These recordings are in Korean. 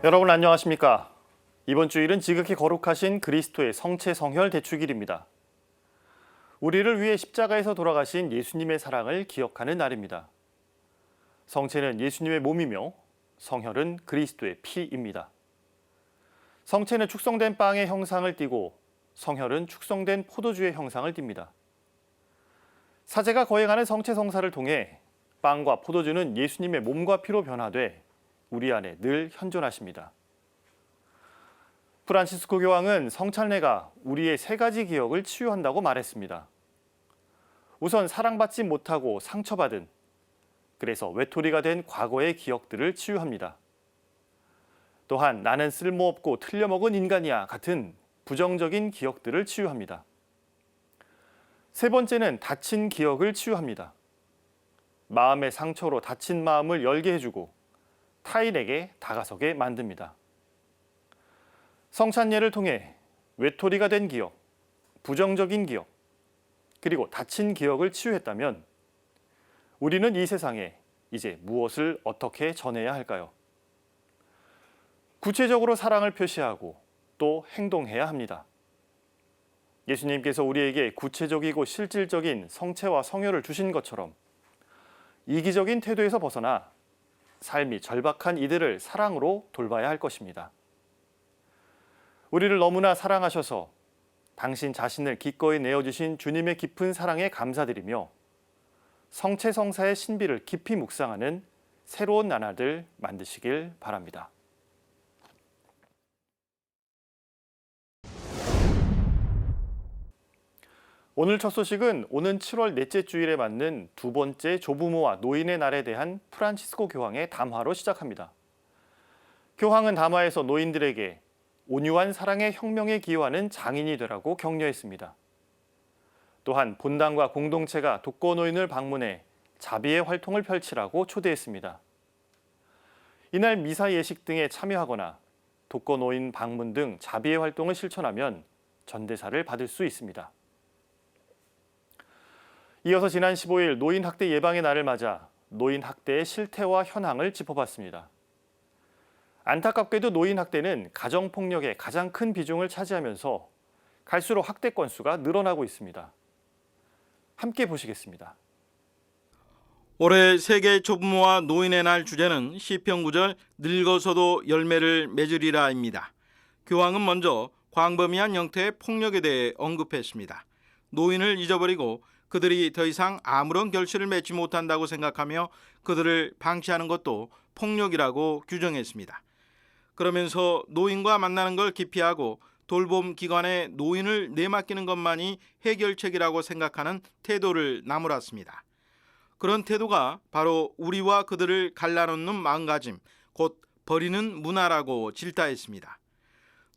여러분 안녕하십니까? 이번 주일은 지극히 거룩하신 그리스도의 성체 성혈 대축일입니다. 우리를 위해 십자가에서 돌아가신 예수님의 사랑을 기억하는 날입니다. 성체는 예수님의 몸이며 성혈은 그리스도의 피입니다. 성체는 축성된 빵의 형상을 띠고 성혈은 축성된 포도주의 형상을 띱니다. 사제가 거행하는 성체 성사를 통해 빵과 포도주는 예수님의 몸과 피로 변화돼 우리 안에 늘 현존하십니다. 프란치스코 교황은 성찬례가 우리의 세 가지 기억을 치유한다고 말했습니다. 우선 사랑받지 못하고 상처받은, 그래서 외톨이가 된 과거의 기억들을 치유합니다. 또한 나는 쓸모없고 틀려먹은 인간이야 같은 부정적인 기억들을 치유합니다. 세 번째는 다친 기억을 치유합니다. 마음의 상처로 다친 마음을 열게 해주고 타인에게 다가서게 만듭니다. 성찬례를 통해 외톨이가 된 기억, 부정적인 기억, 그리고 다친 기억을 치유했다면 우리는 이 세상에 이제 무엇을 어떻게 전해야 할까요? 구체적으로 사랑을 표시하고 또 행동해야 합니다. 예수님께서 우리에게 구체적이고 실질적인 성체와 성혈을 주신 것처럼 이기적인 태도에서 벗어나 삶이 절박한 이들을 사랑으로 돌봐야 할 것입니다. 우리를 너무나 사랑하셔서 당신 자신을 기꺼이 내어주신 주님의 깊은 사랑에 감사드리며 성체성사의 신비를 깊이 묵상하는 새로운 나날들 만드시길 바랍니다. 오늘 첫 소식은 오는 7월 넷째 주일에 맞는 두 번째 조부모와 노인의 날에 대한 프란치스코 교황의 담화로 시작합니다. 교황은 담화에서 노인들에게 온유한 사랑의 혁명에 기여하는 장인이 되라고 격려했습니다. 또한 본당과 공동체가 독거노인을 방문해 자비의 활동을 펼치라고 초대했습니다. 이날 미사 예식 등에 참여하거나 독거노인 방문 등 자비의 활동을 실천하면 전대사를 받을 수 있습니다. 이어서 지난 15일 노인 학대 예방의 날을 맞아 노인 학대의 실태와 현황을 짚어봤습니다. 안타깝게도 노인 학대는 가정폭력의 가장 큰 비중을 차지하면서 갈수록 학대 건수가 늘어나고 있습니다. 함께 보시겠습니다. 올해 세계 조부모와 노인의 날 주제는 시편 9절 늙어서도 열매를 맺으리라입니다. 교황은 먼저 광범위한 형태의 폭력에 대해 언급했습니다. 노인을 잊어버리고 그들이 더 이상 아무런 결실을 맺지 못한다고 생각하며 그들을 방치하는 것도 폭력이라고 규정했습니다. 그러면서 노인과 만나는 걸 기피하고 돌봄 기관에 노인을 내맡기는 것만이 해결책이라고 생각하는 태도를 나무랐습니다. 그런 태도가 바로 우리와 그들을 갈라놓는 마음가짐, 곧 버리는 문화라고 질타했습니다.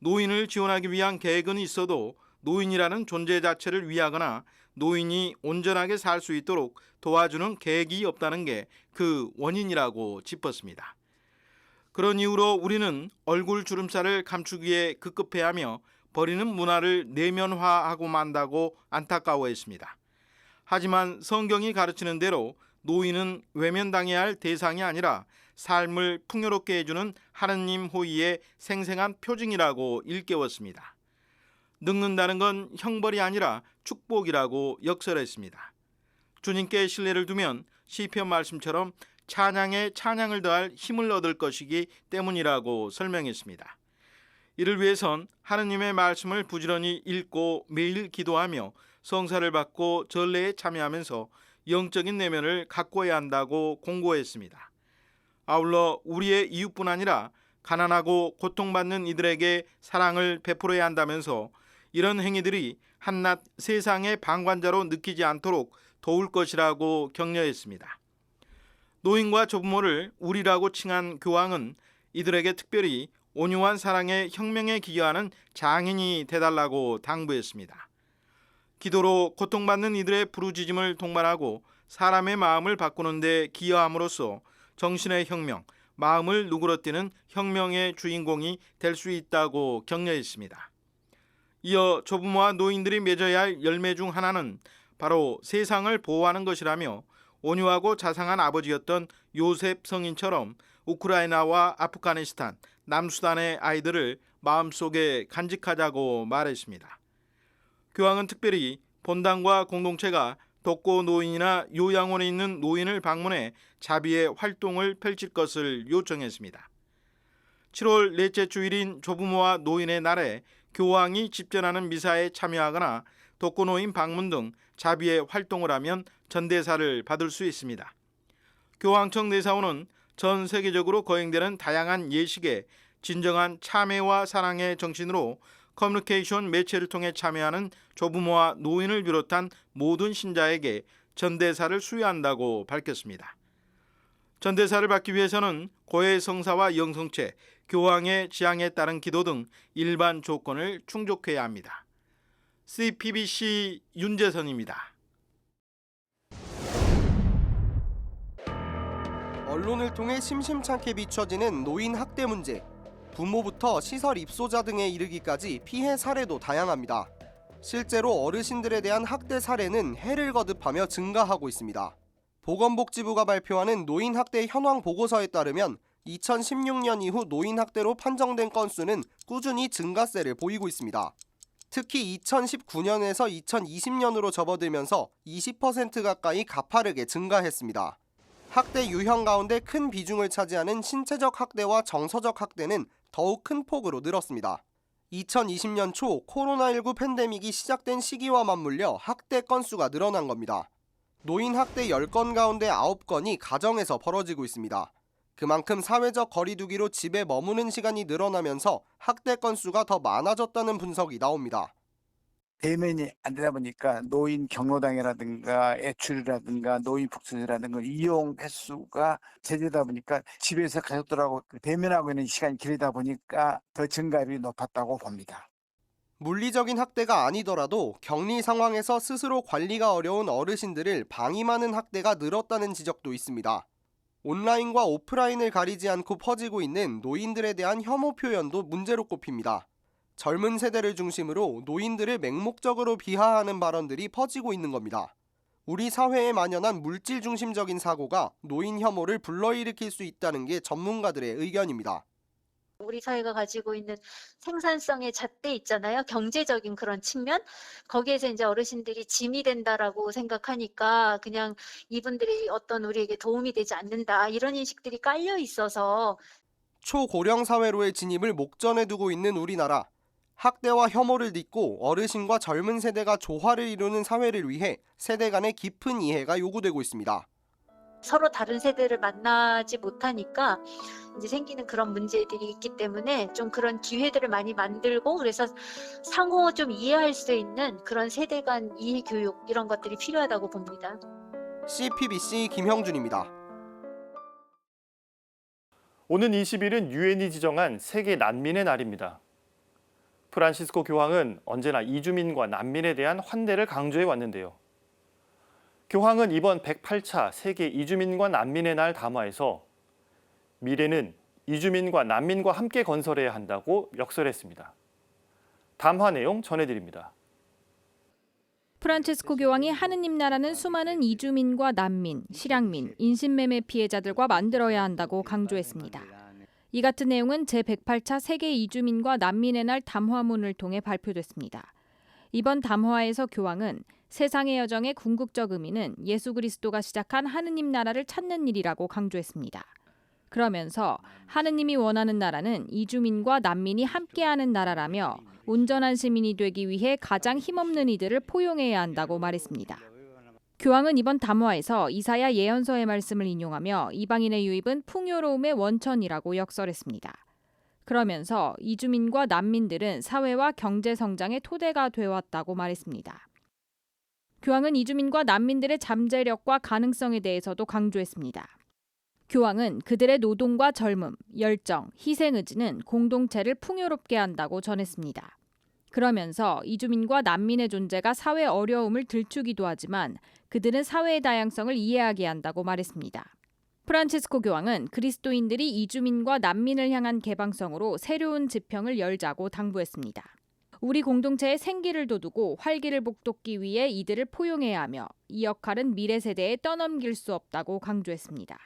노인을 지원하기 위한 계획은 있어도 노인이라는 존재 자체를 위하거나 노인이 온전하게 살 수 있도록 도와주는 계획이 없다는 게 그 원인이라고 짚었습니다. 그런 이유로 우리는 얼굴 주름살을 감추기에 급급해하며 버리는 문화를 내면화하고 만다고 안타까워했습니다. 하지만 성경이 가르치는 대로 노인은 외면당해야 할 대상이 아니라 삶을 풍요롭게 해주는 하느님 호의의 생생한 표징이라고 일깨웠습니다. 늙는다는 건 형벌이 아니라 축복이라고 역설했습니다. 주님께 신뢰를 두면 시편 말씀처럼 찬양에 찬양을 더할 힘을 얻을 것이기 때문이라고 설명했습니다. 이를 위해선 하느님의 말씀을 부지런히 읽고 매일 기도하며 성사를 받고 전례에 참여하면서 영적인 내면을 가꿔야 한다고 공고했습니다. 아울러 우리의 이웃뿐 아니라 가난하고 고통받는 이들에게 사랑을 베풀어야 한다면서 이런 행위들이 한낱 세상의 방관자로 느끼지 않도록 도울 것이라고 격려했습니다. 노인과 조부모를 우리라고 칭한 교황은 이들에게 특별히 온유한 사랑의 혁명에 기여하는 장인이 되달라고 당부했습니다. 기도로 고통받는 이들의 부르짖음을 동반하고 사람의 마음을 바꾸는 데 기여함으로써 정신의 혁명, 마음을 누그러뜨리는 혁명의 주인공이 될 수 있다고 격려했습니다. 이어 조부모와 노인들이 맺어야 할 열매 중 하나는 바로 세상을 보호하는 것이라며 온유하고 자상한 아버지였던 요셉 성인처럼 우크라이나와 아프가니스탄, 남수단의 아이들을 마음속에 간직하자고 말했습니다. 교황은 특별히 본당과 공동체가 독거 노인이나 요양원에 있는 노인을 방문해 자비의 활동을 펼칠 것을 요청했습니다. 7월 넷째 주일인 조부모와 노인의 날에 교황이 집전하는 미사에 참여하거나 독거 노인 방문 등 자비의 활동을 하면 전대사를 받을 수 있습니다. 교황청 내사원은 전 세계적으로 거행되는 다양한 예식에 진정한 참회와 사랑의 정신으로 커뮤니케이션 매체를 통해 참여하는 조부모와 노인을 비롯한 모든 신자에게 전대사를 수여한다고 밝혔습니다. 전대사를 받기 위해서는 고해 성사와 영성체, 교황의 지향에 따른 기도 등 일반 조건을 충족해야 합니다. CPBC 윤재선입니다. 언론을 통해 심심찮게 비춰지는 노인 학대 문제. 부모부터 시설 입소자 등에 이르기까지 피해 사례도 다양합니다. 실제로 어르신들에 대한 학대 사례는 해를 거듭하며 증가하고 있습니다. 보건복지부가 발표하는 노인 학대 현황 보고서에 따르면 2016년 이후 노인 학대로 판정된 건수는 꾸준히 증가세를 보이고 있습니다. 특히 2019년에서 2020년으로 접어들면서 20% 가까이 가파르게 증가했습니다. 학대 유형 가운데 큰 비중을 차지하는 신체적 학대와 정서적 학대는 더욱 큰 폭으로 늘었습니다. 2020년 초 코로나19 팬데믹이 시작된 시기와 맞물려 학대 건수가 늘어난 겁니다. 노인 학대 10건 가운데 9건이 가정에서 벌어지고 있습니다. 그만큼 사회적 거리두기로 집에 머무는 시간이 늘어나면서 학대 건수가 더 많아졌다는 분석이 나옵니다. 대면이 안 되다 보니까 노인 경로당이라든가 애출이라든가 노인 북소지라든가 이용 횟수가 제재다 보니까 집에서 가족들하고 대면하고 있는 시간이 길다 보니까 더 증가율이 높았다고 봅니다. 물리적인 학대가 아니더라도 격리 상황에서 스스로 관리가 어려운 어르신들을 방임하는 학대가 늘었다는 지적도 있습니다. 온라인과 오프라인을 가리지 않고 퍼지고 있는 노인들에 대한 혐오 표현도 문제로 꼽힙니다. 젊은 세대를 중심으로 노인들을 맹목적으로 비하하는 발언들이 퍼지고 있는 겁니다. 우리 사회에 만연한 물질 중심적인 사고가 노인 혐오를 불러일으킬 수 있다는 게 전문가들의 의견입니다. 우리 사회가 가지고 있는 생산성의 잣대 있잖아요. 경제적인 그런 측면. 거기에서 이제 어르신들이 짐이 된다라고 생각하니까 그냥 이분들이 어떤 우리에게 도움이 되지 않는다. 이런 인식들이 깔려 있어서 초고령 사회로의 진입을 목전에 두고 있는 우리나라. 학대와 혐오를 딛고 어르신과 젊은 세대가 조화를 이루는 사회를 위해 세대 간의 깊은 이해가 요구되고 있습니다. 서로 다른 세대를 만나지 못하니까 이제 생기는 그런 문제들이 있기 때문에 좀 그런 기회들을 많이 만들고 그래서 상호 좀 이해할 수 있는 그런 세대 간 이해 교육 이런 것들이 필요하다고 봅니다. CPBC 김형준입니다. 오는 20일은 유엔이 지정한 세계 난민의 날입니다. 프란시스코 교황은 언제나 이주민과 난민에 대한 환대를 강조해 왔는데요. 교황은 이번 108차 세계 이주민과 난민의 날 담화에서 미래는 이주민과 난민과 함께 건설해야 한다고 역설했습니다. 담화 내용 전해드립니다. 프란치스코 교황이 하느님 나라는 수많은 이주민과 난민, 실향민, 인신매매 피해자들과 만들어야 한다고 강조했습니다. 이 같은 내용은 제108차 세계 이주민과 난민의 날 담화문을 통해 발표됐습니다. 이번 담화에서 교황은 세상의 여정의 궁극적 의미는 예수 그리스도가 시작한 하느님 나라를 찾는 일이라고 강조했습니다. 그러면서 하느님이 원하는 나라는 이주민과 난민이 함께하는 나라라며 온전한 시민이 되기 위해 가장 힘없는 이들을 포용해야 한다고 말했습니다. 교황은 이번 담화에서 이사야 예언서의 말씀을 인용하며 이방인의 유입은 풍요로움의 원천이라고 역설했습니다. 그러면서 이주민과 난민들은 사회와 경제 성장의 토대가 되어왔다고 말했습니다. 교황은 이주민과 난민들의 잠재력과 가능성에 대해서도 강조했습니다. 교황은 그들의 노동과 젊음, 열정, 희생의지는 공동체를 풍요롭게 한다고 전했습니다. 그러면서 이주민과 난민의 존재가 사회 어려움을 들추기도 하지만 그들은 사회의 다양성을 이해하게 한다고 말했습니다. 프란치스코 교황은 그리스도인들이 이주민과 난민을 향한 개방성으로 새로운 지평을 열자고 당부했습니다. 우리 공동체의 생기를 돋우고 활기를 북돋기 위해 이들을 포용해야 하며 이 역할은 미래 세대에 떠넘길 수 없다고 강조했습니다.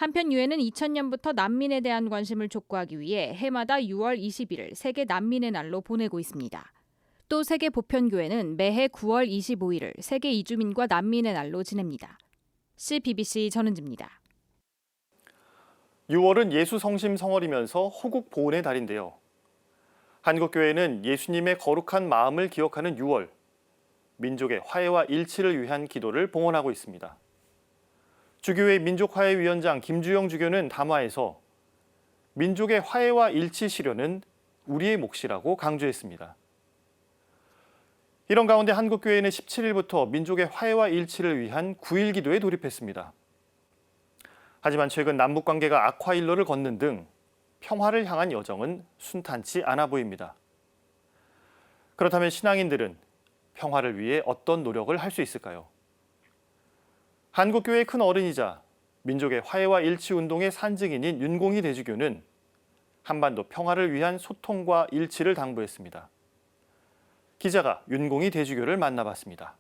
한편 유엔은 2000년부터 난민에 대한 관심을 촉구하기 위해 해마다 6월 21일 세계 난민의 날로 보내고 있습니다. 또 세계 보편교회는 매해 9월 25일을 세계 이주민과 난민의 날로 지냅니다. CBBC 전은지입니다. 6월은 예수 성심 성월이면서 호국 보훈의 달인데요. 한국교회는 예수님의 거룩한 마음을 기억하는 6월, 민족의 화해와 일치를 위한 기도를 봉헌하고 있습니다. 주교회 민족화해위원장 김주영 주교는 담화에서 민족의 화해와 일치 실현은 우리의 몫이라고 강조했습니다. 이런 가운데 한국교회는 17일부터 민족의 화해와 일치를 위한 9일 기도에 돌입했습니다. 하지만 최근 남북관계가 악화일로를 걷는 등 평화를 향한 여정은 순탄치 않아 보입니다. 그렇다면 신앙인들은 평화를 위해 어떤 노력을 할 수 있을까요? 한국교회의 큰 어른이자 민족의 화해와 일치 운동의 산증인인 윤공희 대주교는 한반도 평화를 위한 소통과 일치를 당부했습니다. 기자가 윤공희 대주교를 만나봤습니다.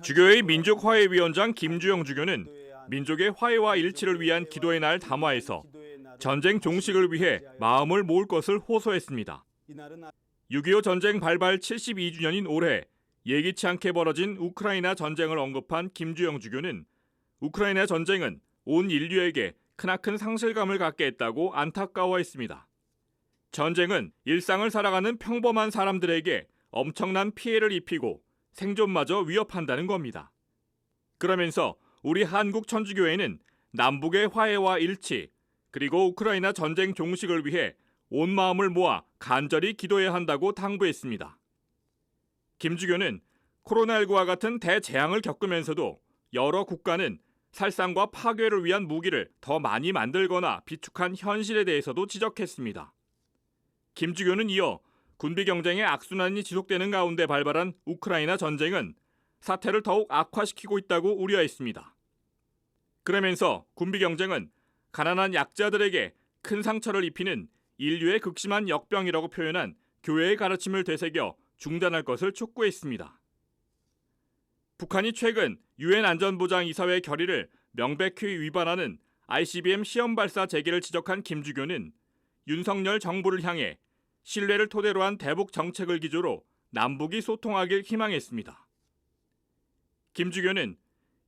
주교회 민족화해위원장 김주영 주교는 민족의 화해와 일치를 위한 기도의 날 담화에서 전쟁 종식을 위해 마음을 모을 것을 호소했습니다. 6.25 전쟁 발발 72주년인 올해 예기치 않게 벌어진 우크라이나 전쟁을 언급한 김주영 주교는 우크라이나 전쟁은 온 인류에게 크나큰 상실감을 갖게 했다고 안타까워했습니다. 전쟁은 일상을 살아가는 평범한 사람들에게 엄청난 피해를 입히고 생존마저 위협한다는 겁니다. 그러면서 우리 한국 천주교회는 남북의 화해와 일치, 그리고 우크라이나 전쟁 종식을 위해 온 마음을 모아 간절히 기도해야 한다고 당부했습니다. 김주교는 코로나19와 같은 대재앙을 겪으면서도 여러 국가는 살상과 파괴를 위한 무기를 더 많이 만들거나 비축한 현실에 대해서도 지적했습니다. 김주교는 이어 군비 경쟁의 악순환이 지속되는 가운데 발발한 우크라이나 전쟁은 사태를 더욱 악화시키고 있다고 우려했습니다. 그러면서 군비 경쟁은 가난한 약자들에게 큰 상처를 입히는 인류의 극심한 역병이라고 표현한 교회의 가르침을 되새겨 중단할 것을 촉구했습니다. 북한이 최근 유엔 안전보장이사회 결의를 명백히 위반하는 ICBM 시험 발사 재개를 지적한 김주교는 윤석열 정부를 향해 신뢰를 토대로 한 대북 정책을 기조로 남북이 소통하길 희망했습니다. 김주교는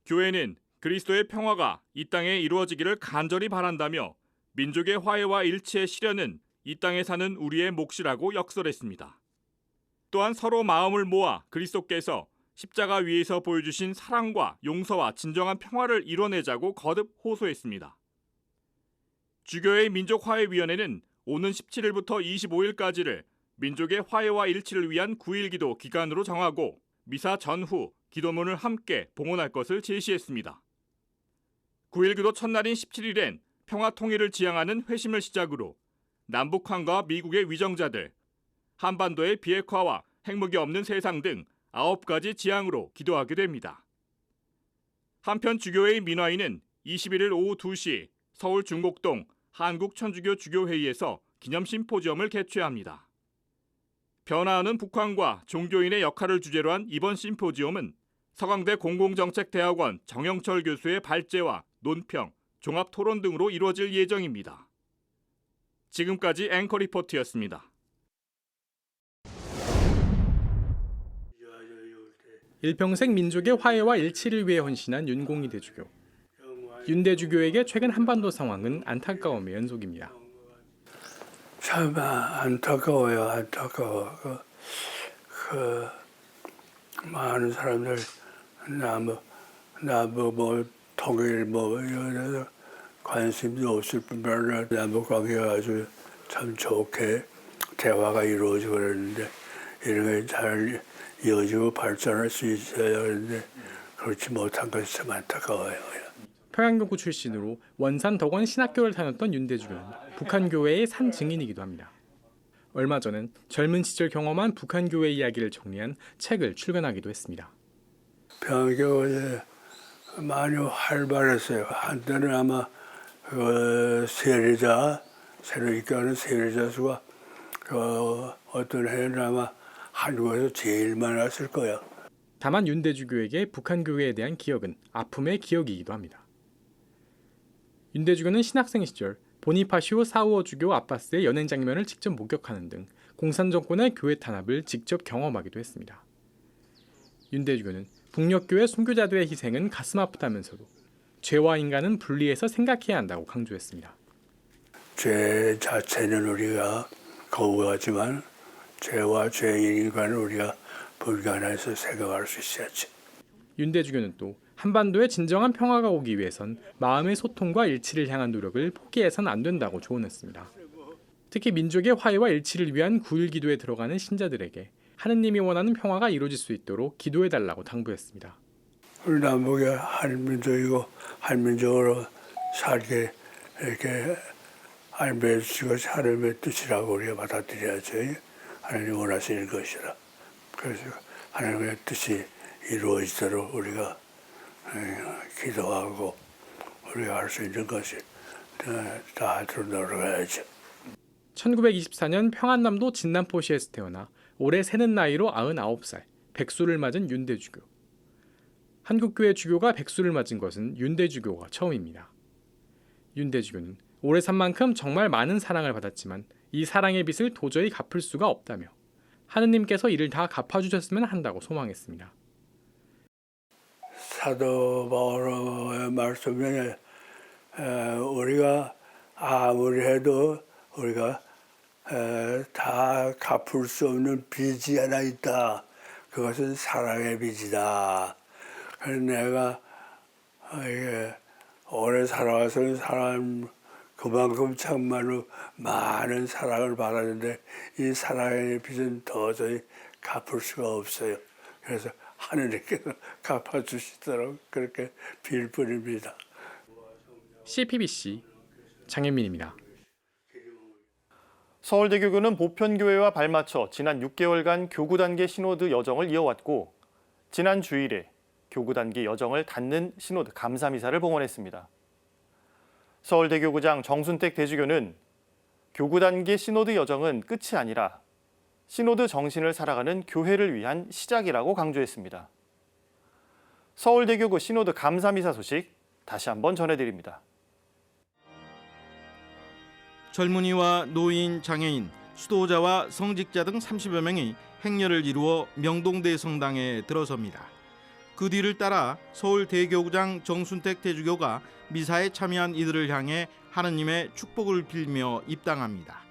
교회는 그리스도의 평화가 이 땅에 이루어지기를 간절히 바란다며 민족의 화해와 일치의 실현은 이 땅에 사는 우리의 몫이라고 역설했습니다. 또한 서로 마음을 모아 그리스도께서 십자가 위에서 보여주신 사랑과 용서와 진정한 평화를 이뤄내자고 거듭 호소했습니다. 주교회 민족화해위원회는 오는 17일부터 25일까지를 민족의 화해와 일치를 위한 9일 기도 기간으로 정하고 미사 전후 기도문을 함께 봉헌할 것을 제시했습니다. 9일 기도 첫날인 17일엔 평화 통일을 지향하는 회심을 시작으로 남북한과 미국의 위정자들, 한반도의 비핵화와 핵무기 없는 세상 등 9가지 지향으로 기도하게 됩니다. 한편 주교회의 민화인은 21일 오후 2시 서울 중곡동 한국천주교 주교회의에서 기념 심포지엄을 개최합니다. 변화하는 북한과 종교인의 역할을 주제로 한 이번 심포지엄은 서강대 공공정책대학원 정영철 교수의 발제와 논평, 종합토론 등으로 이루어질 예정입니다. 지금까지 앵커 리포트였습니다. 일평생 민족의 화해와 일치를 위해 헌신한 윤공희 대주교. 윤 대주교에게 최근 한반도 상황은 안타까움의 연속입니다. 참 안타까워요. 안타까워. 그 많은 사람들 뭐 통일 이런 관심도 없을 뿐만 아니라 남북 관계가 아주 참 좋게 대화가 이루어지고 그러는데 이런 게 잘 이어지고 발전할 수 있어야 하는데 그렇지 못한 것이 참 안타까워요. 평양교구 출신으로 원산 덕원 신학교를 다녔던 윤 대주교는 북한 교회의 산 증인이기도 합니다. 얼마 전엔 젊은 시절 경험한 북한 교회 이야기를 정리한 책을 출간하기도 했습니다. 평양교회 많이 활발했어요. 한때는 아마 세례자, 새로 입교하는 세례자 수가 어떤 해는 아마 한국에서 제일 많았을 거야. 다만 윤 대주교에게 북한 교회에 대한 기억은 아픔의 기억이기도 합니다. 윤대주교는 신학생 시절 보니파시오 사우어 주교 아빠스의 연행 장면을 직접 목격하는 등 공산 정권의 교회 탄압을 직접 경험하기도 했습니다. 윤대주교는 북녘교회 순교자들의 희생은 가슴 아프다면서도 죄와 인간은 분리해서 생각해야 한다고 강조했습니다. 죄 자체는 우리가 거부하지만 죄와 죄인 인간은 우리가 분간해서 생각할 수 있어야지. 윤대주교는 또 한반도의 진정한 평화가 오기 위해선 마음의 소통과 일치를 향한 노력을 포기해서는 안 된다고 조언했습니다. 특히 민족의 화해와 일치를 위한 9.1 기도에 들어가는 신자들에게 하느님이 원하는 평화가 이루어질 수 있도록 기도해달라고 당부했습니다. 우리 남북이 한민족이고 한민족으로 살게 이렇게 하나님의 뜻이고 하나님의 뜻이라고 우리가 받아들여야죠. 하나님 원하시는 것이라. 그래서 하나님의 뜻이 이루어지도록 우리가 기도하고 우리가 할 수 있는 것이 다 하도록 노력해야죠. 1924년 평안남도 진남포시에서 태어나 올해 새는 나이로 99살, 백수를 맞은 윤대주교. 한국교회 주교가 백수를 맞은 것은 윤대주교가 처음입니다. 윤대주교는 오래 산 만큼 정말 많은 사랑을 받았지만 이 사랑의 빚을 도저히 갚을 수가 없다며 하느님께서 이를 다 갚아주셨으면 한다고 소망했습니다. 사도 바울의 말씀에 우리가 아무리 해도 우리가 다 갚을 수 없는 빚이 하나 있다. 그것은 사랑의 빚이다. 그래서 내가 이게 오래 살아와서 사람 그만큼 참말로 많은 사랑을 받았는데 이 사랑의 빚은 도저히 갚을 수가 없어요. 그래서 하느님께서 갚아주시도록 그렇게 빌 뿐입니다. CPBC 장현민입니다. 서울대교구는 보편교회와 발맞춰 지난 6개월간 교구 단계 시노드 여정을 이어왔고 지난 주일에 교구 단계 여정을 닫는 시노드 감사미사를 봉헌했습니다. 서울대교구장 정순택 대주교는 교구 단계 시노드 여정은 끝이 아니라 시노드 정신을 살아가는 교회를 위한 시작이라고 강조했습니다. 서울대교구 시노드 감사미사 소식 다시 한번 전해드립니다. 젊은이와 노인, 장애인, 수도자와 성직자 등 30여 명이 행렬을 이루어 명동대성당에 들어섭니다. 그 뒤를 따라 서울대교구장 정순택 대주교가 미사에 참여한 이들을 향해 하느님의 축복을 빌며 입당합니다.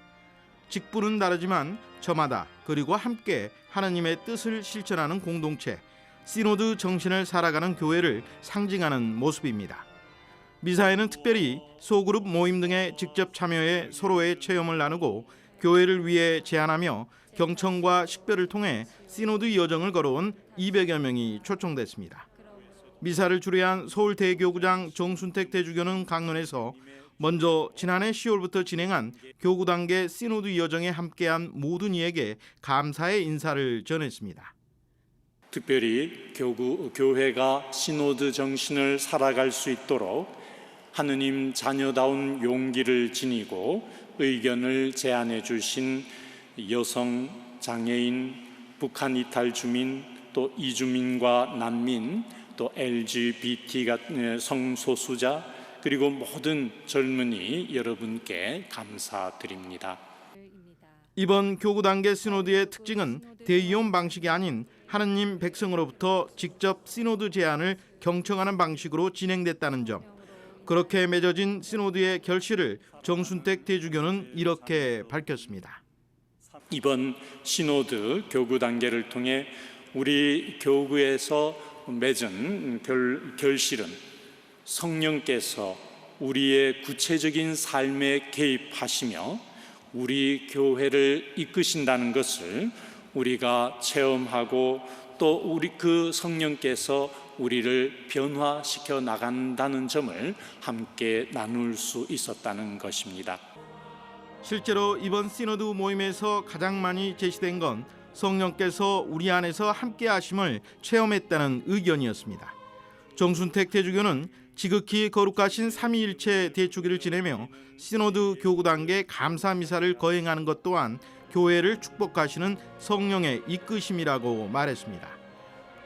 직분은 다르지만 저마다 그리고 함께 하느님의 뜻을 실천하는 공동체, 시노드 정신을 살아가는 교회를 상징하는 모습입니다. 미사에는 특별히 소그룹 모임 등에 직접 참여해 서로의 체험을 나누고 교회를 위해 제안하며 경청과 식별을 통해 시노드 여정을 걸어온 200여 명이 초청됐습니다. 미사를 주례한 서울대교구장 정순택 대주교는 강론에서 먼저 지난해 10월부터 진행한 교구 단계 시노드 여정에 함께한 모든 이에게 감사의 인사를 전했습니다. 특별히 교회가 시노드 정신을 살아갈 수 있도록 하느님 자녀다운 용기를 지니고 의견을 제안해 주신 여성, 장애인, 북한 이탈 주민, 또 이주민과 난민, 또 LGBT 성소수자, 그리고 모든 젊은이 여러분께 감사드립니다. 이번 교구 단계 시노드의 특징은 대의원 방식이 아닌 하느님 백성으로부터 직접 시노드 제안을 경청하는 방식으로 진행됐다는 점. 그렇게 맺어진 시노드의 결실을 정순택 대주교는 이렇게 밝혔습니다. 이번 시노드 교구 단계를 통해 우리 교구에서 맺은 결실은 성령께서 우리의 구체적인 삶에 개입하시며 우리 교회를 이끄신다는 것을 우리가 체험하고 또 우리 그 성령께서 우리를 변화시켜 나간다는 점을 함께 나눌 수 있었다는 것입니다. 실제로 이번 시노드 모임에서 가장 많이 제시된 건 성령께서 우리 안에서 함께 하심을 체험했다는 의견이었습니다. 정순택 대주교는 지극히 거룩하신 삼위일체 대축일을 지내며 시노드 교구 단계 감사 미사를 거행하는 것 또한 교회를 축복하시는 성령의 이끄심이라고 말했습니다.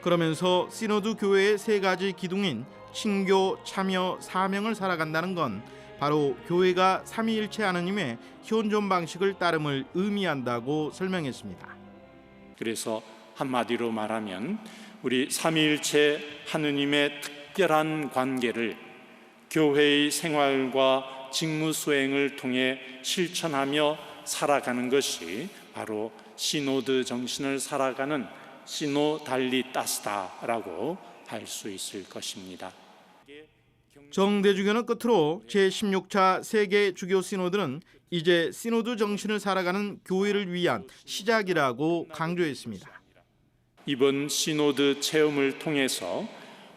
그러면서 시노드 교회의 세 가지 기둥인 친교, 참여, 사명을 살아간다는 건 바로 교회가 삼위일체 하느님의 현존 방식을 따름을 의미한다고 설명했습니다. 그래서 한마디로 말하면 우리 삼위일체 하느님의 특별한 관계를 교회의 생활과 직무 수행을 통해 실천하며 살아가는 것이 바로 시노드 정신을 살아가는 시노달리타스다라고 할 수 있을 것입니다. 정대주교는 끝으로 제16차 세계 주교 시노드는 이제 시노드 정신을 살아가는 교회를 위한 시작이라고 강조했습니다. 이번 시노드 체험을 통해서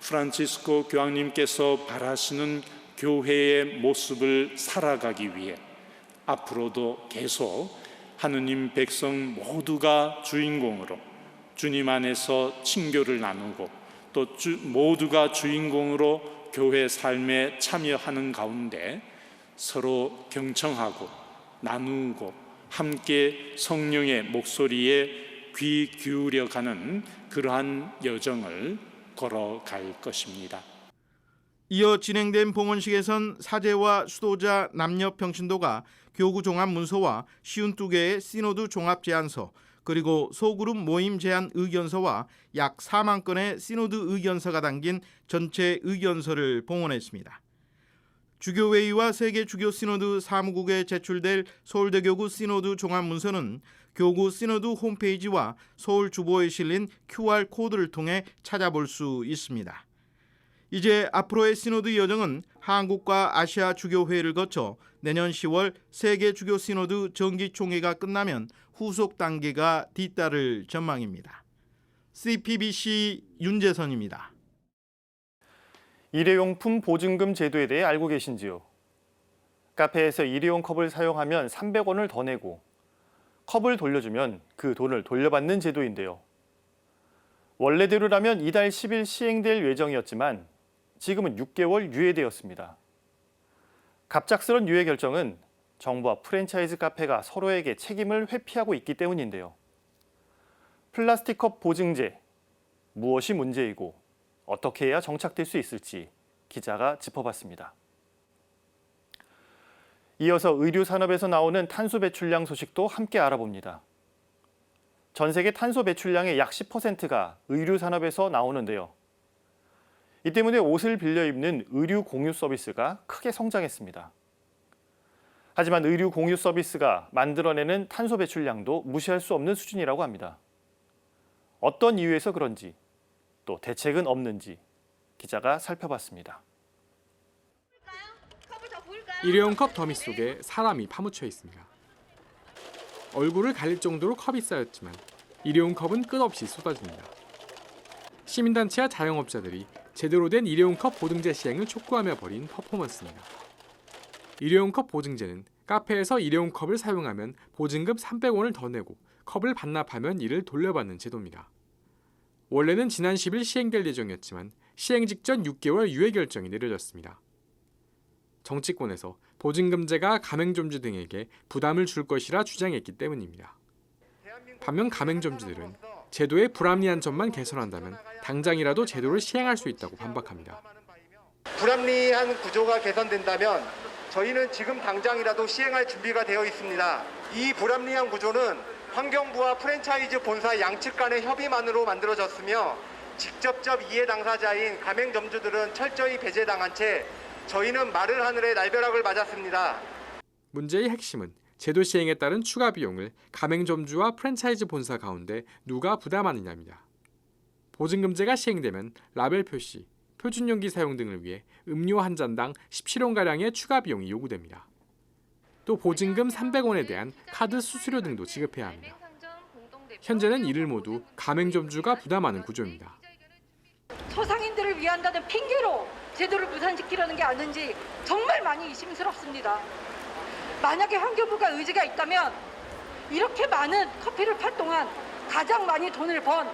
프란치스코 교황님께서 바라시는 교회의 모습을 살아가기 위해 앞으로도 계속 하느님 백성 모두가 주인공으로 주님 안에서 친교를 나누고 또 모두가 주인공으로 교회 삶에 참여하는 가운데 서로 경청하고 나누고 함께 성령의 목소리에 귀 기울여가는 그러한 여정을 걸어갈 것입니다. 이어 진행된 봉헌식에선 사제와 수도자 남녀 평신도가 교구 종합 문서와 52개의 시노드 종합 제안서 그리고 소그룹 모임 제안 의견서와 약 4만 건의 시노드 의견서가 담긴 전체 의견서를 봉헌했습니다. 주교회의와 세계 주교 시노드 사무국에 제출될 서울대교구 시노드 종합 문서는 교구 시노드 홈페이지와 서울 주보에 실린 QR코드를 통해 찾아볼 수 있습니다. 이제 앞으로의 시노드 여정은 한국과 아시아 주교회를 거쳐 내년 10월 세계 주교 시노드 정기총회가 끝나면 후속 단계가 뒤따를 전망입니다. CPBC 윤재선입니다. 일회용품 보증금 제도에 대해 알고 계신지요? 카페에서 일회용 컵을 사용하면 300원을 더 내고 컵을 돌려주면 그 돈을 돌려받는 제도인데요. 원래대로라면 이달 10일 시행될 예정이었지만 지금은 6개월 유예되었습니다. 갑작스런 유예 결정은 정부와 프랜차이즈 카페가 서로에게 책임을 회피하고 있기 때문인데요. 플라스틱 컵 보증제, 무엇이 문제이고 어떻게 해야 정착될 수 있을지 기자가 짚어봤습니다. 이어서 의류 산업에서 나오는 탄소 배출량 소식도 함께 알아봅니다. 전 세계 탄소 배출량의 약 10%가 의류 산업에서 나오는데요. 이 때문에 옷을 빌려 입는 의류 공유 서비스가 크게 성장했습니다. 하지만 의류 공유 서비스가 만들어내는 탄소 배출량도 무시할 수 없는 수준이라고 합니다. 어떤 이유에서 그런지 또 대책은 없는지 기자가 살펴봤습니다. 일회용 컵 더미 속에 사람이 파묻혀 있습니다. 얼굴을 가릴 정도로 컵이 쌓였지만 일회용 컵은 끝없이 쏟아집니다. 시민단체와 자영업자들이 제대로 된 일회용 컵 보증제 시행을 촉구하며 벌인 퍼포먼스입니다. 일회용 컵 보증제는 카페에서 일회용 컵을 사용하면 보증금 300원을 더 내고 컵을 반납하면 이를 돌려받는 제도입니다. 원래는 지난 10일 시행될 예정이었지만 시행 직전 6개월 유예 결정이 내려졌습니다. 정치권에서 보증금제가 가맹점주 등에게 부담을 줄 것이라 주장했기 때문입니다. 반면 가맹점주들은 제도의 불합리한 점만 개선한다면 당장이라도 제도를 시행할 수 있다고 반박합니다. 불합리한 구조가 개선된다면 저희는 지금 당장이라도 시행할 준비가 되어 있습니다. 이 불합리한 구조는 환경부와 프랜차이즈 본사 양측 간의 협의만으로 만들어졌으며 직접적 이해 당사자인 가맹점주들은 철저히 배제당한 채 저희는 마른 하늘의 날벼락을 맞았습니다. 문제의 핵심은 제도 시행에 따른 추가 비용을 가맹점주와 프랜차이즈 본사 가운데 누가 부담하느냐입니다. 보증금제가 시행되면 라벨 표시, 표준용기 사용 등을 위해 음료 한 잔당 17원가량의 추가 비용이 요구됩니다. 또 보증금 300원에 대한 카드 수수료 등도 지급해야 합니다. 현재는 이를 모두 가맹점주가 부담하는 구조입니다. 소상인들을 위한다는 핑계로 제도를 무산시키려는 게 아닌지 정말 많이 의심스럽습니다. 만약에 환경부가 의지가 있다면 이렇게 많은 커피를 팔 동안 가장 많이 돈을 번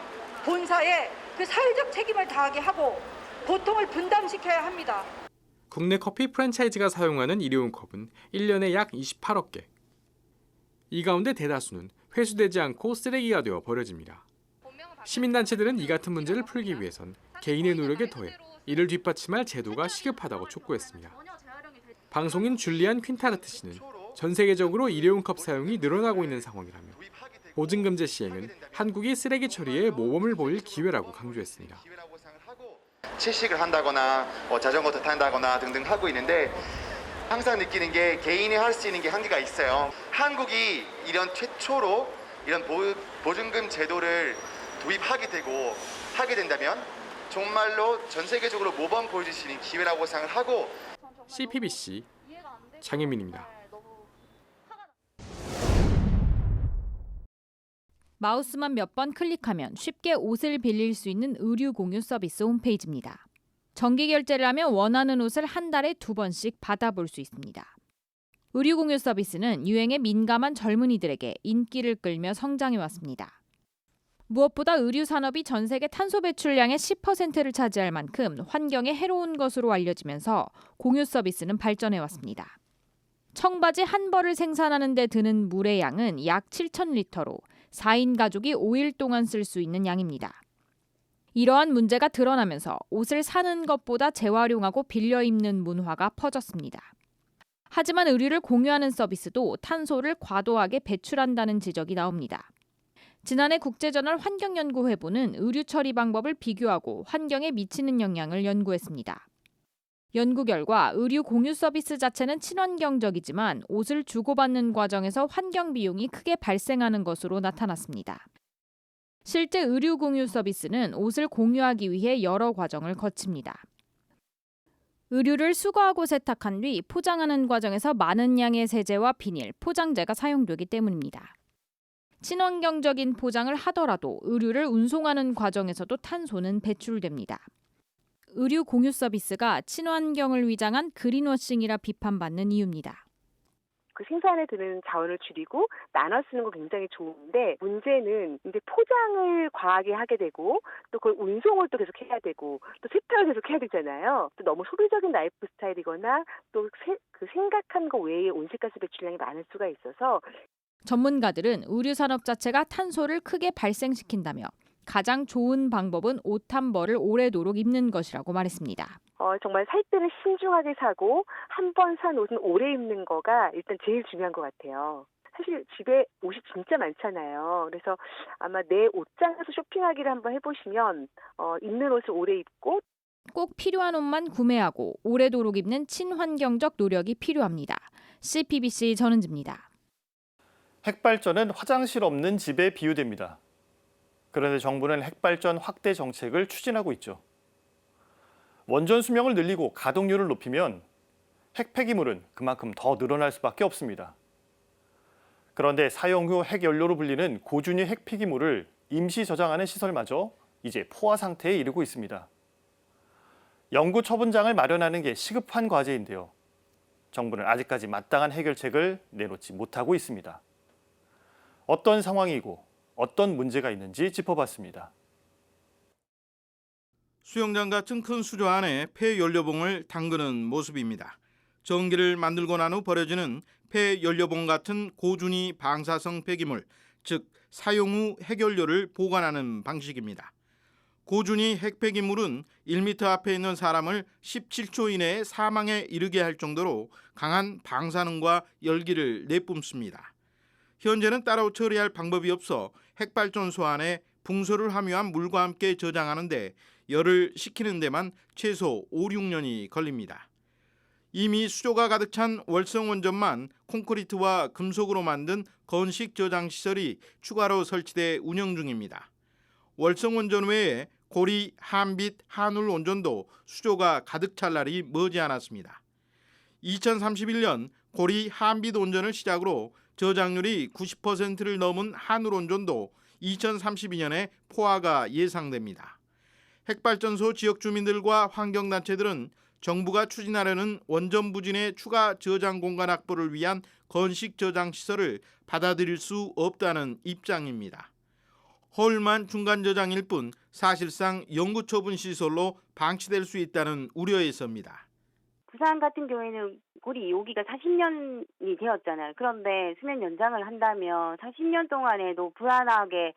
본사에 그 사회적 책임을 다하게 하고 보통을 분담시켜야 합니다. 국내 커피 프랜차이즈가 사용하는 일회용 컵은 1년에 약 28억 개. 이 가운데 대다수는 회수되지 않고 쓰레기가 되어 버려집니다. 시민단체들은 이 같은 문제를 풀기 위해선 개인의 노력에 더해 이를 뒷받침할 제도가 시급하다고 촉구했습니다. 방송인 줄리안 퀸타르트 씨는 전 세계적으로 일회용 컵 사용이 늘어나고 있는 상황이라며 보증금제 시행은 한국이 쓰레기 처리에 모범을 보일 기회라고 강조했습니다. 채식을 한다거나 자전거를 탄다거나 등등 하고 있는데 항상 느끼는 게 개인이 할 수 있는 게 한계가 있어요. 한국이 이런 최초로 이런 보증금 제도를 도입하게 된다면 정말로 전 세계적으로 모범 보여줄 수 있는 기회라고 생각을 하고 CPBC 장혜민입니다. 마우스만 몇 번 클릭하면 쉽게 옷을 빌릴 수 있는 의류 공유 서비스 홈페이지입니다. 정기 결제를 하면 원하는 옷을 한 달에 2번씩 받아볼 수 있습니다. 의류 공유 서비스는 유행에 민감한 젊은이들에게 인기를 끌며 성장해왔습니다. 무엇보다 의류 산업이 전 세계 탄소 배출량의 10%를 차지할 만큼 환경에 해로운 것으로 알려지면서 공유 서비스는 발전해왔습니다. 청바지 한 벌을 생산하는 데 드는 물의 양은 약 7,000리터로 4인 가족이 5일 동안 쓸 수 있는 양입니다. 이러한 문제가 드러나면서 옷을 사는 것보다 재활용하고 빌려 입는 문화가 퍼졌습니다. 하지만 의류를 공유하는 서비스도 탄소를 과도하게 배출한다는 지적이 나옵니다. 지난해 국제저널 환경연구회보는 의류 처리 방법을 비교하고 환경에 미치는 영향을 연구했습니다. 연구 결과 의류 공유 서비스 자체는 친환경적이지만 옷을 주고받는 과정에서 환경 비용이 크게 발생하는 것으로 나타났습니다. 실제 의류 공유 서비스는 옷을 공유하기 위해 여러 과정을 거칩니다. 의류를 수거하고 세탁한 뒤 포장하는 과정에서 많은 양의 세제와 비닐, 포장재가 사용되기 때문입니다. 친환경적인 포장을 하더라도 의류를 운송하는 과정에서도 탄소는 배출됩니다. 의류 공유 서비스가 친환경을 위장한 그린워싱이라 비판받는 이유입니다. 그 생산에 드는 자원을 줄이고 나눠 쓰는 거 굉장히 좋은데 문제는 이제 포장을 과하게 하게 되고 또 그걸 운송을 또 계속 해야 되고 또 세탁을 계속 해야 되잖아요. 또 너무 소비적인 라이프 스타일이거나 또 그 생각한 거 외에 온실가스 배출량이 많을 수가 있어서 전문가들은 의류 산업 자체가 탄소를 크게 발생시킨다며 가장 좋은 방법은 옷 한 벌을 오래도록 입는 것이라고 말했습니다. 정말 살 때는 신중하게 사고 한 번 산 옷은 오래 입는 거가 일단 제일 중요한 것 같아요. 사실 집에 옷이 진짜 많잖아요. 그래서 아마 내 옷장에서 쇼핑하기를 한번 해보시면 입는 옷을 오래 입고 꼭 필요한 옷만 구매하고 오래도록 입는 친환경적 노력이 필요합니다. CPBC 전은지입니다. 핵발전은 화장실 없는 집에 비유됩니다. 그런데 정부는 핵발전 확대 정책을 추진하고 있죠. 원전 수명을 늘리고 가동률을 높이면 핵 폐기물은 그만큼 더 늘어날 수밖에 없습니다. 그런데 사용 후 핵연료로 불리는 고준위 핵 폐기물을 임시 저장하는 시설마저 이제 포화 상태에 이르고 있습니다. 연구 처분장을 마련하는 게 시급한 과제인데요. 정부는 아직까지 마땅한 해결책을 내놓지 못하고 있습니다. 어떤 상황이고 어떤 문제가 있는지 짚어봤습니다. 수영장 같은 큰 수조 안에 폐연료봉을 담그는 모습입니다. 전기를 만들고 난 후 버려지는 폐연료봉 같은 고준위 방사성 폐기물, 즉 사용 후 핵연료를 보관하는 방식입니다. 고준위 핵폐기물은 1m 앞에 있는 사람을 17초 이내에 사망에 이르게 할 정도로 강한 방사능과 열기를 내뿜습니다. 현재는 따로 처리할 방법이 없어 핵발전소 안에 풍소를 함유한 물과 함께 저장하는데 열을 식히는 데만 최소 5, 6년이 걸립니다. 이미 수조가 가득 찬 월성원전만 콘크리트와 금속으로 만든 건식 저장 시설이 추가로 설치돼 운영 중입니다. 월성원전 외에 고리, 한빛, 한울원전도 수조가 가득 찰 날이 머지않았습니다. 2031년 고리, 한빛 원전을 시작으로 저장률이 90%를 넘은 한울원전도 2032년에 포화가 예상됩니다. 핵발전소 지역 주민들과 환경단체들은 정부가 추진하려는 원전 부진의 추가 저장 공간 확보를 위한 건식 저장 시설을 받아들일 수 없다는 입장입니다. 헐만 중간 저장일 뿐 사실상 영구 처분 시설로 방치될 수 있다는 우려에서입니다. 부산 같은 경우에는 고리 2호기가 40년이 되었잖아요. 그런데 수명 연장을 한다면 40년 동안에도 불안하게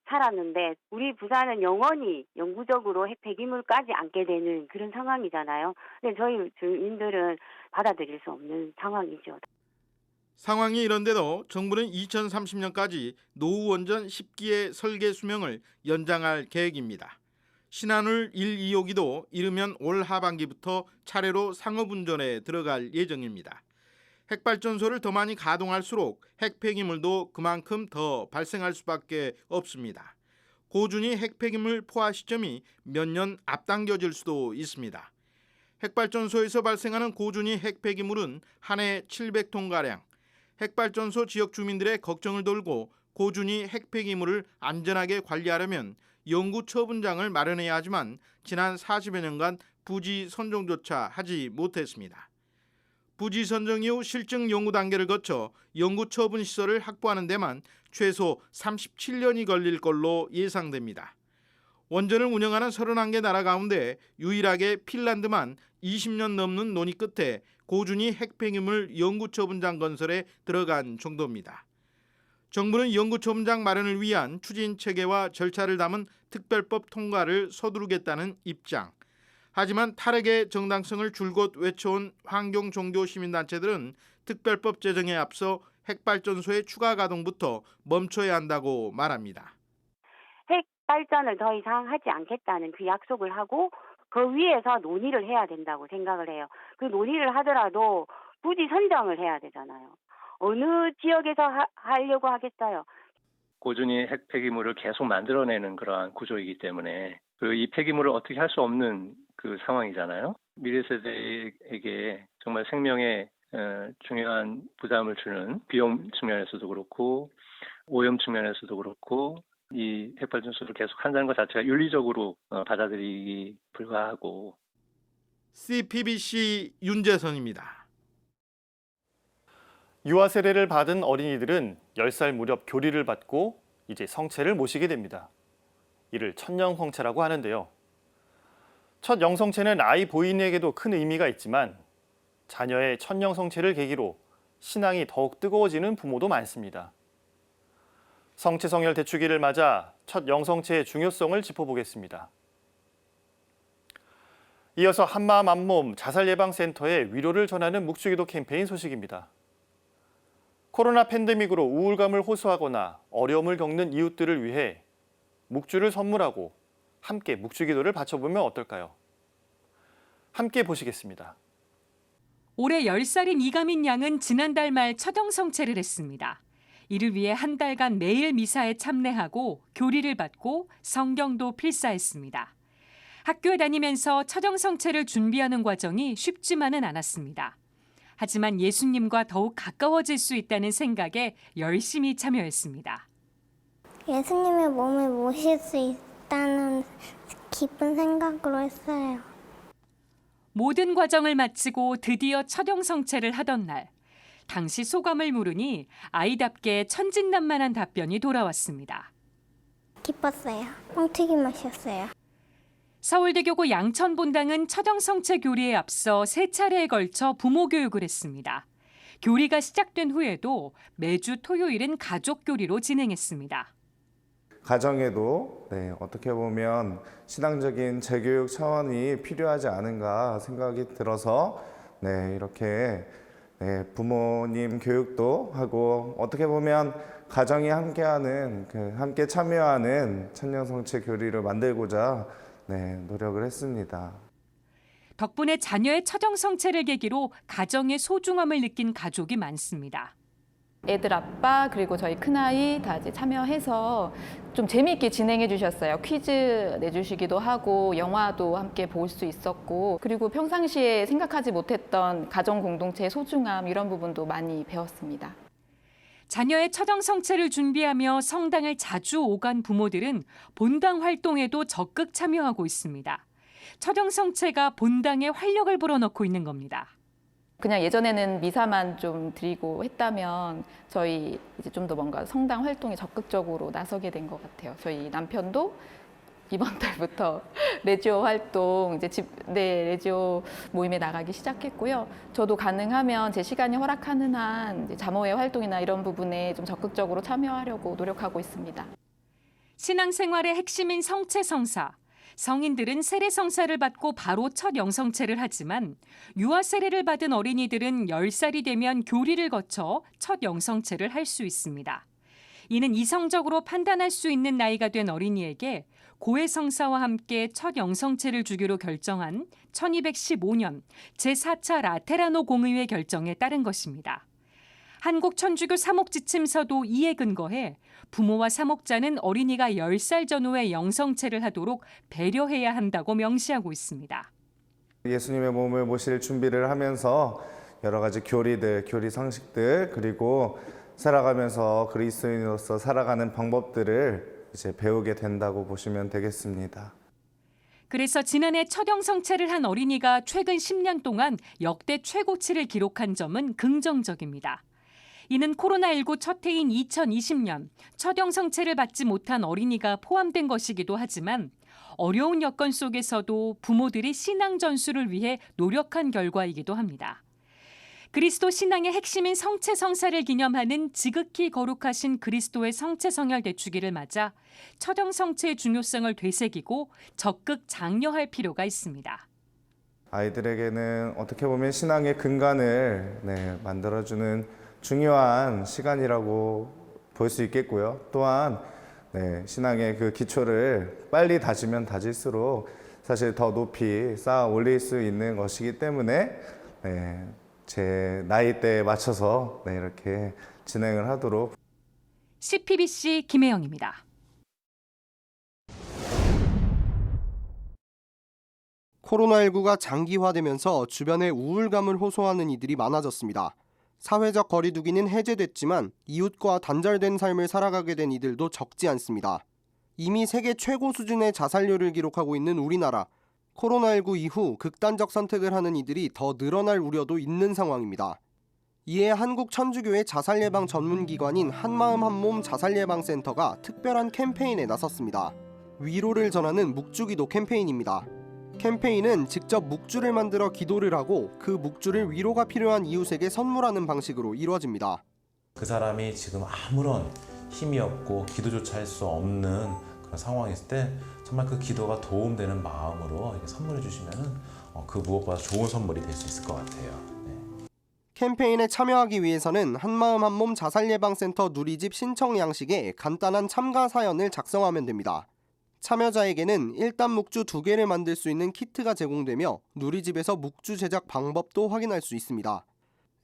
살았는데 우리 부산은 영원히 영구적으로 핵 폐기물 까지 않게 되는 그런 상황이잖아요. 근데 저희 주민들은 받아들일 수 없는 상황이죠. 상황이 이런데도 정부는 2030년까지 노후 원전 10기의 설계 수명을 연장할 계획입니다. 신한울 1, 2호기도 이르면 올 하반기부터 차례로 상업운전에 들어갈 예정입니다. 핵발전소를 더 많이 가동할수록 핵 폐기물도 그만큼 더 발생할 수밖에 없습니다. 고준위 핵 폐기물 포화 시점이 몇 년 앞당겨질 수도 있습니다. 핵발전소에서 발생하는 고준위 핵 폐기물은 한 해 700톤가량, 핵발전소 지역 주민들의 걱정을 돌고 고준위 핵 폐기물을 안전하게 관리하려면 영구 처분장을 마련해야 하지만 지난 40여 년간 부지 선정조차 하지 못했습니다. 부지 선정 이후 실증 연구 단계를 거쳐 영구 처분 시설을 확보하는 데만 최소 37년이 걸릴 걸로 예상됩니다. 원전을 운영하는 31개 나라 가운데 유일하게 핀란드만 20년 넘는 논의 끝에 고준위 핵 폐기물 영구 처분장 건설에 들어간 정도입니다. 정부는 영구 처분장 마련을 위한 추진 체계와 절차를 담은 특별법 통과를 서두르겠다는 입장. 하지만 탈핵의 정당성을 줄곧 외쳐온 환경 종교 시민단체들은 특별법 제정에 앞서 핵발전소의 추가 가동부터 멈춰야 한다고 말합니다. 핵 발전을 더 이상 하지 않겠다는 그 약속을 하고 그 위에서 논의를 해야 된다고 생각을 해요. 그 논의를 하더라도 부지 선정을 해야 되잖아요. 어느 지역에서 하려고 하겠어요. 고준위 핵 폐기물을 계속 만들어내는 그러한 구조이기 때문에 이 폐기물을 어떻게 할 수 없는 그 상황이잖아요. 미래 세대에게 정말 생명에 중요한 부담을 주는 비용 측면에서도 그렇고 오염 측면에서도 그렇고 이 핵발전소를 계속 한다는 것 자체가 윤리적으로 받아들이기 불가하고. CPBC 윤재선입니다. 유아 세례를 받은 어린이들은 10살 무렵 교리를 받고 이제 성체를 모시게 됩니다. 이를 천년성체라고 하는데요. 첫 영성체는 아이 보인에게도 큰 의미가 있지만 자녀의 천년성체를 계기로 신앙이 더욱 뜨거워지는 부모도 많습니다. 성체성혈 대축일을 맞아 첫 영성체의 중요성을 짚어보겠습니다. 이어서 한마음 한몸 자살예방센터에 위로를 전하는 묵주기도 캠페인 소식입니다. 코로나 팬데믹으로 우울감을 호소하거나 어려움을 겪는 이웃들을 위해 묵주를 선물하고 함께 묵주기도를 바쳐보면 어떨까요? 함께 보시겠습니다. 올해 10살인 이가민 양은 지난달 말 첫 영성체를 했습니다. 이를 위해 한 달간 매일 미사에 참례하고 교리를 받고 성경도 필사했습니다. 학교에 다니면서 첫 영성체를 준비하는 과정이 쉽지만은 않았습니다. 하지만 예수님과 더욱 가까워질 수 있다는 생각에 열심히 참여했습니다. 예수님의 몸을 모실 수 있다는 기쁜 생각으로 했어요. 모든 과정을 마치고 드디어 첫 영성체를 하던 날, 당시 소감을 물으니 아이답게 천진난만한 답변이 돌아왔습니다. 기뻤어요. 뻥튀기 맛이었어요. 서울대교구 양천본당은 첫 영성체 교리에 앞서 3차례에 걸쳐 부모 교육을 했습니다. 교리가 시작된 후에도 매주 토요일은 가족 교리로 진행했습니다. 가정에도 어떻게 보면 신앙적인 재교육 차원이 필요하지 않은가 생각이 들어서 이렇게 부모님 교육도 하고 어떻게 보면 가정이 함께하는 함께 참여하는 천년성체 교리를 만들고자 노력을 했습니다. 덕분에 자녀의 첫 영성체를 계기로 가정의 소중함을 느낀 가족이 많습니다. 애들 아빠 그리고 저희 큰아이 다 이제 참여해서 좀 재미있게 진행해 주셨어요. 퀴즈 내주시기도 하고 영화도 함께 볼 수 있었고 그리고 평상시에 생각하지 못했던 가정 공동체의 소중함 이런 부분도 많이 배웠습니다. 자녀의 첫 영성체를 준비하며 성당을 자주 오간 부모들은 본당 활동에도 적극 참여하고 있습니다. 첫 영성체가 본당에 활력을 불어넣고 있는 겁니다. 그냥 예전에는 미사만 좀 드리고 했다면 저희 이제 좀 더 뭔가 성당 활동에 적극적으로 나서게 된 것 같아요. 저희 남편도 이번 달부터 레지오 활동 이제 레지오 모임에 나가기 시작했고요. 저도 가능하면 제 시간이 허락하는 한 이제 자모회 활동이나 이런 부분에 좀 적극적으로 참여하려고 노력하고 있습니다. 신앙생활의 핵심인 성체성사. 성인들은 세례성사를 받고 바로 첫 영성체를 하지만 유아 세례를 받은 어린이들은 10살이 되면 교리를 거쳐 첫 영성체를 할 수 있습니다. 이는 이성적으로 판단할 수 있는 나이가 된 어린이에게 고해성사와 함께 첫 영성체를 주기로 결정한 1215년 제4차 라테라노 공의회 결정에 따른 것입니다. 한국 천주교 사목지침서도 이에 근거해 부모와 사목자는 어린이가 10살 전후에 영성체를 하도록 배려해야 한다고 명시하고 있습니다. 예수님의 몸을 모실 준비를 하면서 여러 가지 교리들, 교리 상식들, 그리고 살아가면서 그리스도인으로서 살아가는 방법들을 이제 배우게 된다고 보시면 되겠습니다. 그래서 지난해 첫 영성체를 한 어린이가 최근 10년 동안 역대 최고치를 기록한 점은 긍정적입니다. 이는 코로나19 첫 해인 2020년 첫 영성체를 받지 못한 어린이가 포함된 것이기도 하지만 어려운 여건 속에서도 부모들이 신앙 전수를 위해 노력한 결과이기도 합니다. 그리스도 신앙의 핵심인 성체성사를 기념하는 지극히 거룩하신 그리스도의 성체성혈 대축일을 맞아 첫 영성체의 중요성을 되새기고 적극 장려할 필요가 있습니다. 아이들에게는 어떻게 보면 신앙의 근간을 만들어주는 중요한 시간이라고 볼 수 있겠고요. 또한 신앙의 그 기초를 빨리 다지면 다질수록 사실 더 높이 쌓아 올릴 수 있는 것이기 때문에 제 나이대에 맞춰서 이렇게 진행을 하도록. CPBC 김혜영입니다. 코로나19가 장기화되면서 주변에 우울감을 호소하는 이들이 많아졌습니다. 사회적 거리두기는 해제됐지만 이웃과 단절된 삶을 살아가게 된 이들도 적지 않습니다. 이미 세계 최고 수준의 자살률을 기록하고 있는 우리나라. 코로나19 이후 극단적 선택을 하는 이들이 더 늘어날 우려도 있는 상황입니다. 이에 한국 천주교의 자살 예방 전문기관인 한마음 한몸 자살예방센터가 특별한 캠페인에 나섰습니다. 위로를 전하는 묵주기도 캠페인입니다. 캠페인은 직접 묵주를 만들어 기도를 하고 그 묵주를 위로가 필요한 이웃에게 선물하는 방식으로 이루어집니다. 그 사람이 지금 아무런 힘이 없고 기도조차 할 수 없는 그런 상황이 있을 때 정말 그 기도가 도움되는 마음으로 이렇게 선물해 주시면 그 무엇보다 좋은 선물이 될 수 있을 것 같아요. 캠페인에 참여하기 위해서는 한마음 한몸 자살예방센터 누리집 신청 양식에 간단한 참가 사연을 작성하면 됩니다. 참여자에게는 1단 묵주 2개를 만들 수 있는 키트가 제공되며 누리집에서 묵주 제작 방법도 확인할 수 있습니다.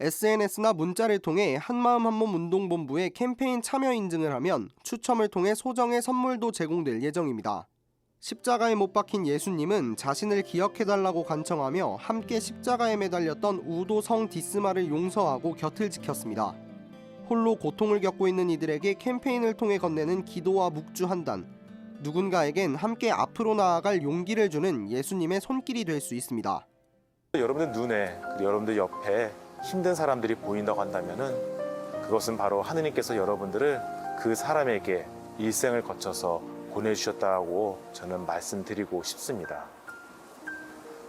SNS나 문자를 통해 한마음 한몸 운동본부에 캠페인 참여 인증을 하면 추첨을 통해 소정의 선물도 제공될 예정입니다. 십자가에 못 박힌 예수님은 자신을 기억해달라고 간청하며 함께 십자가에 매달렸던 우도성 디스마를 용서하고 곁을 지켰습니다. 홀로 고통을 겪고 있는 이들에게 캠페인을 통해 건네는 기도와 묵주 한 단. 누군가에겐 함께 앞으로 나아갈 용기를 주는 예수님의 손길이 될 수 있습니다. 여러분들 눈에, 여러분들 옆에 힘든 사람들이 보인다고 한다면은 그것은 바로 하느님께서 여러분들을 그 사람에게 일생을 거쳐서 보내주셨다고 저는 말씀드리고 싶습니다.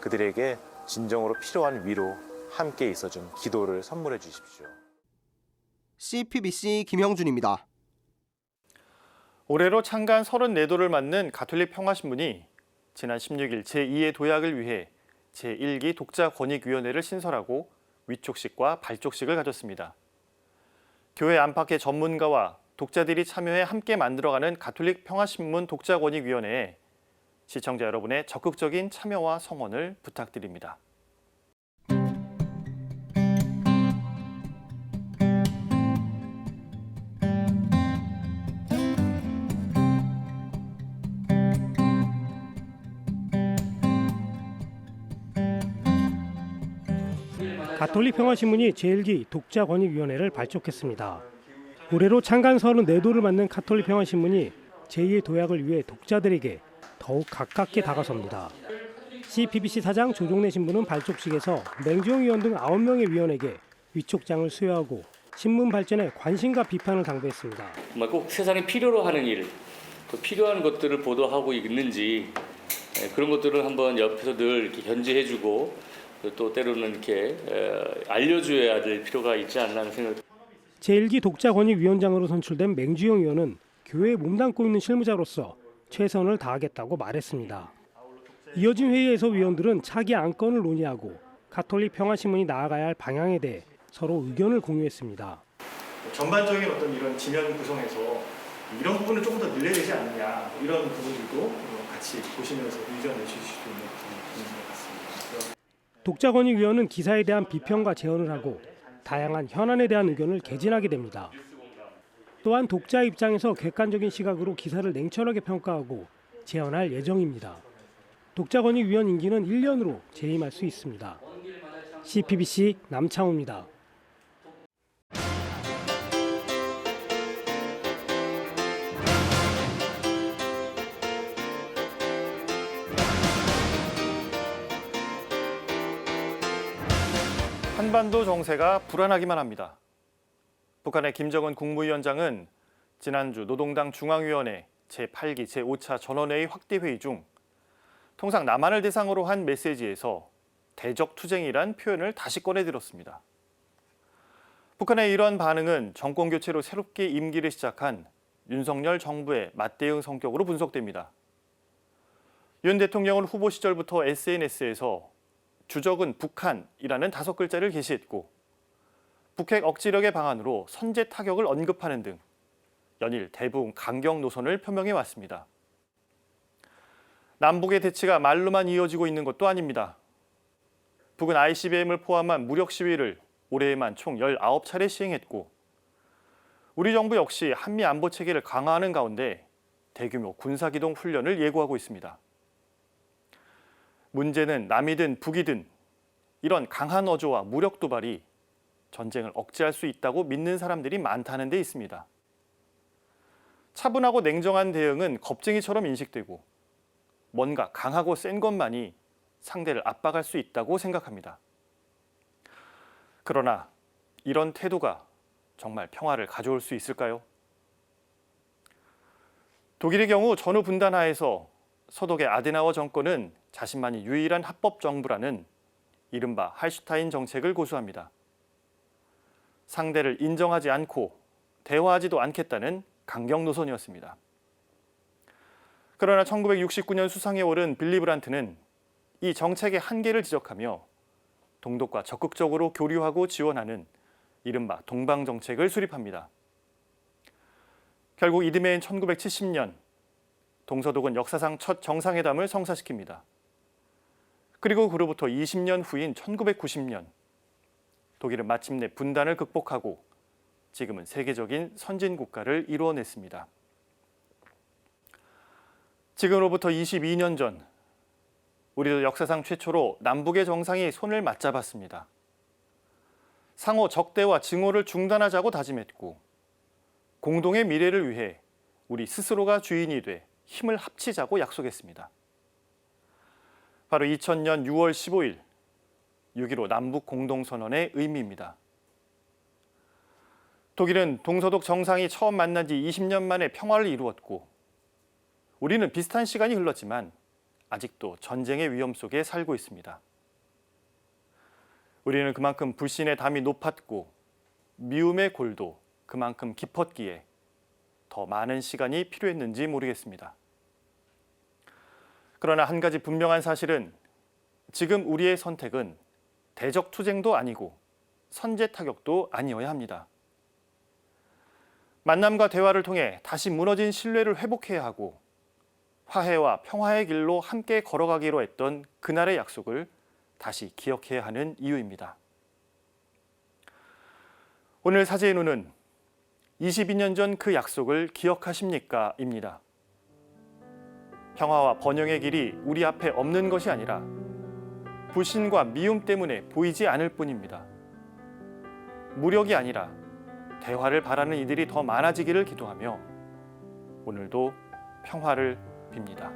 그들에게 진정으로 필요한 위로 함께 있어준 기도를 선물해 주십시오. CPBC 김형준입니다. 올해로 창간 34도를 맞는 가톨릭 평화신문이 지난 16일 제2의 도약을 위해 제1기 독자권익위원회를 신설하고 위촉식과 발족식을 가졌습니다. 교회 안팎의 전문가와 독자들이 참여해 함께 만들어가는 가톨릭 평화신문 독자권익위원회에 시청자 여러분의 적극적인 참여와 성원을 부탁드립니다. 가톨릭 평화신문이 제1기 독자권익위원회를 발족했습니다. 올해로 창간 34도를 맞는 가톨릭 평화신문이 제2의 도약을 위해 독자들에게 더욱 가깝게 다가섭니다. CPBC 사장 조종래 신부는 발족식에서 맹주영 위원 등 9명의 위원에게 위촉장을 수여하고 신문 발전에 관심과 비판을 당부했습니다. 정말 꼭 세상에 필요로 하는 일, 또 필요한 것들을 보도하고 있는지 그런 것들을 한번 옆에서 늘 이렇게 견지해주고 또 때로는 이렇게 알려줘야 될 필요가 있지 않나 하는 생각. 제1기 독자권익위원장으로 선출된 맹주영 위원은 교회에 몸담고 있는 실무자로서 최선을 다하겠다고 말했습니다. 이어진 회의에서 위원들은 차기 안건을 논의하고 가톨릭 평화신문이 나아가야 할 방향에 대해 서로 의견을 공유했습니다. 전반적인 어떤 이런 지면 구성에서 이런 부분을 조금 더 늘려야 되지 않느냐, 이런 부분들도 같이 보시면서 의견을 내주실 수 있는 부분인 것 같습니다. 독자권익위원은 기사에 대한 비평과 제언을 하고 다양한 현안에 대한 의견을 개진하게 됩니다. 또한 독자 입장에서 객관적인 시각으로 기사를 냉철하게 평가하고 제언할 예정입니다. 독자권익위원 임기는 1년으로 재임할 수 있습니다. CPBC 남창호입니다. 한반도 정세가 불안하기만 합니다. 북한의 김정은 국무위원장은 지난주 노동당 중앙위원회 제8기 제5차 전원회의 확대회의 중 통상 남한을 대상으로 한 메시지에서 대적투쟁이란 표현을 다시 꺼내들었습니다. 북한의 이러한 반응은 정권 교체로 새롭게 임기를 시작한 윤석열 정부의 맞대응 성격으로 분석됩니다. 윤 대통령은 후보 시절부터 SNS에서 주적은 북한이라는 5글자를 게시했고 북핵 억지력의 방안으로 선제 타격을 언급하는 등 연일 대북 강경 노선을 표명해 왔습니다. 남북의 대치가 말로만 이어지고 있는 것도 아닙니다. 북은 ICBM을 포함한 무력 시위를 올해에만 총 19차례 시행했고 우리 정부 역시 한미 안보 체계를 강화하는 가운데 대규모 군사기동 훈련을 예고하고 있습니다. 문제는 남이든 북이든 이런 강한 어조와 무력 도발이 전쟁을 억제할 수 있다고 믿는 사람들이 많다는 데 있습니다. 차분하고 냉정한 대응은 겁쟁이처럼 인식되고 뭔가 강하고 센 것만이 상대를 압박할 수 있다고 생각합니다. 그러나 이런 태도가 정말 평화를 가져올 수 있을까요? 독일의 경우 전후 분단하에서 서독의 아데나워 정권은 자신만이 유일한 합법 정부라는 이른바 할슈타인 정책을 고수합니다. 상대를 인정하지 않고 대화하지도 않겠다는 강경 노선이었습니다. 그러나 1969년 수상에 오른 빌리 브란트는 이 정책의 한계를 지적하며 동독과 적극적으로 교류하고 지원하는 이른바 동방 정책을 수립합니다. 결국 이듬해인 1970년 동서독은 역사상 첫 정상회담을 성사시킵니다. 그리고 그로부터 20년 후인 1990년 독일은 마침내 분단을 극복하고 지금은 세계적인 선진 국가를 이루어냈습니다. 지금으로부터 22년 전 우리도 역사상 최초로 남북의 정상이 손을 맞잡았습니다. 상호 적대와 증오를 중단하자고 다짐했고 공동의 미래를 위해 우리 스스로가 주인이 돼 힘을 합치자고 약속했습니다. 바로 2000년 6월 15일 6.15 남북 공동선언의 의미입니다. 독일은 동서독 정상이 처음 만난 지 20년 만에 평화를 이루었고 우리는 비슷한 시간이 흘렀지만 아직도 전쟁의 위험 속에 살고 있습니다. 우리는 그만큼 불신의 담이 높았고 미움의 골도 그만큼 깊었기에 더 많은 시간이 필요했는지 모르겠습니다. 그러나 한 가지 분명한 사실은 지금 우리의 선택은 대적 투쟁도 아니고 선제 타격도 아니어야 합니다. 만남과 대화를 통해 다시 무너진 신뢰를 회복해야 하고 화해와 평화의 길로 함께 걸어가기로 했던 그날의 약속을 다시 기억해야 하는 이유입니다. 오늘 사제의 눈은 22년 전 그 약속을 기억하십니까? 입니다. 평화와 번영의 길이 우리 앞에 없는 것이 아니라 불신과 미움 때문에 보이지 않을 뿐입니다. 무력이 아니라 대화를 바라는 이들이 더 많아지기를 기도하며 오늘도 평화를 빕니다.